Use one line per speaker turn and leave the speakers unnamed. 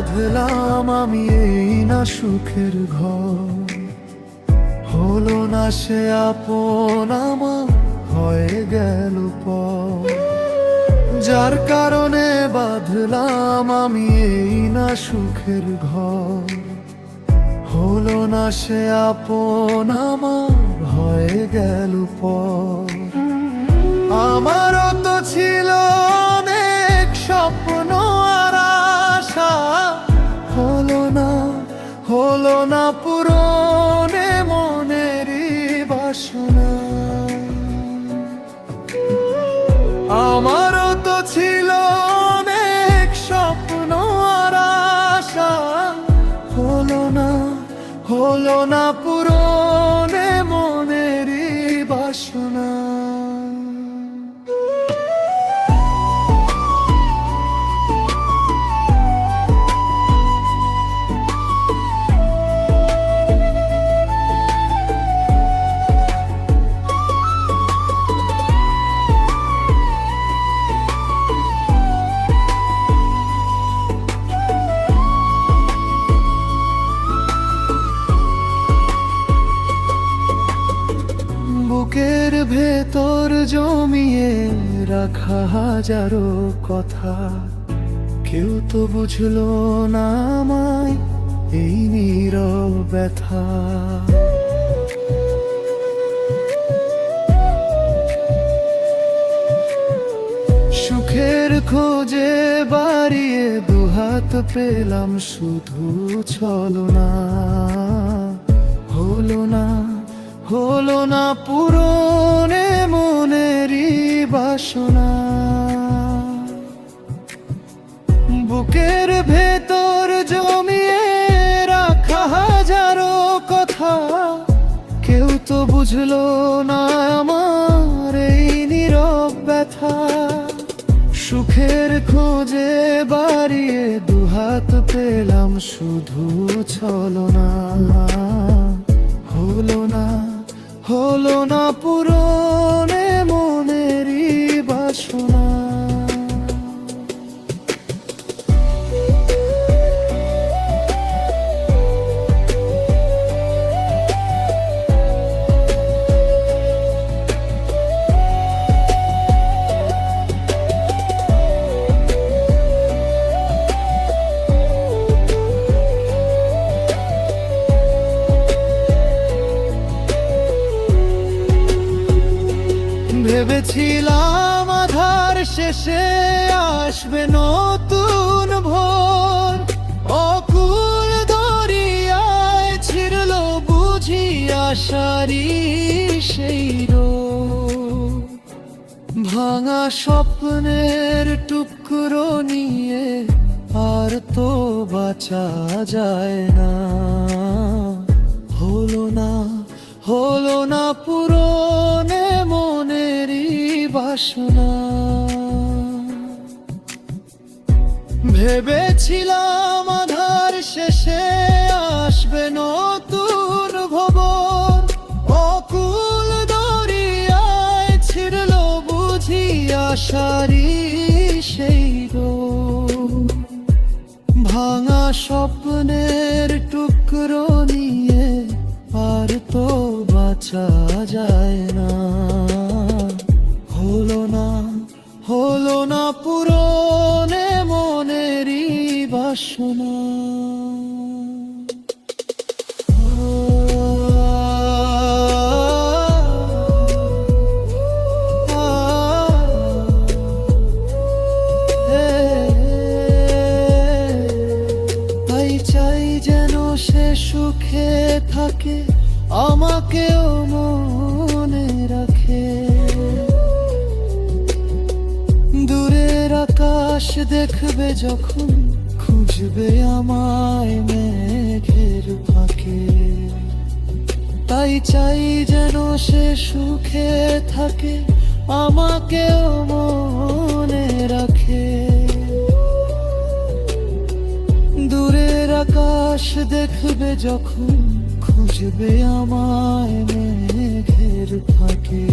বাঁধলাম আমি এই না সুখের ঘর, হলো না সে আপন আমার, হয়ে গেল পর। যার কারণে বাঁধলাম আমি এই না সুখের ঘর, হলো না সে আপন আমার, হয়ে গেল পর। আমারও তো ছিল অনেক স্বপ্ন আর আশা, হলো না পূরণে মনেরই বাসনা। আমারও তো ছিল অনেক স্বপ্ন আর আশা, হলো না পূরণে মনেরই বাসনা। বুকের ভেতর জমিয়ে রাখা হাজারো কথা, কেউ তো বুঝলো না আমায় এই নীরব ব্যথা। সুখের খোঁজে বাড়িয়ে দুহাত পেলাম, শুধু ছলনা। হলো না পূরণে মনেরই বাসনা। বুকের ভেতর জমিয়ে রাখা হাজারো কথা, কেউ তো বুঝলো না আমার এই নীরব ব্যথা। সুখের খোঁজে বাড়িয়ে দুহাত পেলাম, শুধু ছলনা। হলো না পূরণে মনেরই বাসনা। ভেবেছিলাম আধার শেষে আসবে নতুন ভোর, অকুল দরিয়ায় ছিড়ল বুঝি আশারি সেই রোদ। ভাঙা স্বপ্নের টুকরো নিয়ে আর তো বাঁচা যায় না। হলো না পূরণে মনেরই বাসনা। ভেবেছিলাম আধার শেষে আসবে নতুন ভবন, অকুল দরিয়ায় ছিড়ল বুঝি আশারি সেই রোদ। ভাঙা স্বপ্নের টুকরো নিয়ে আর তো বাঁচা যায় না। হলো না পূরণে মনেরই বাসনা। তাই চাই যেন সে সুখে থাকে, আমাকেও মনে রাখে। দূরের আকাশ দেখবে যখন, খুঁজবে আমায় মেঘের ফাঁকে। তাই চাই যেন সে সুখে থাকে, আমাকেও মনে রাখে। দূরের আকাশ দেখবে যখন, খুঁজবে আমায় মেঘের ফাঁকে।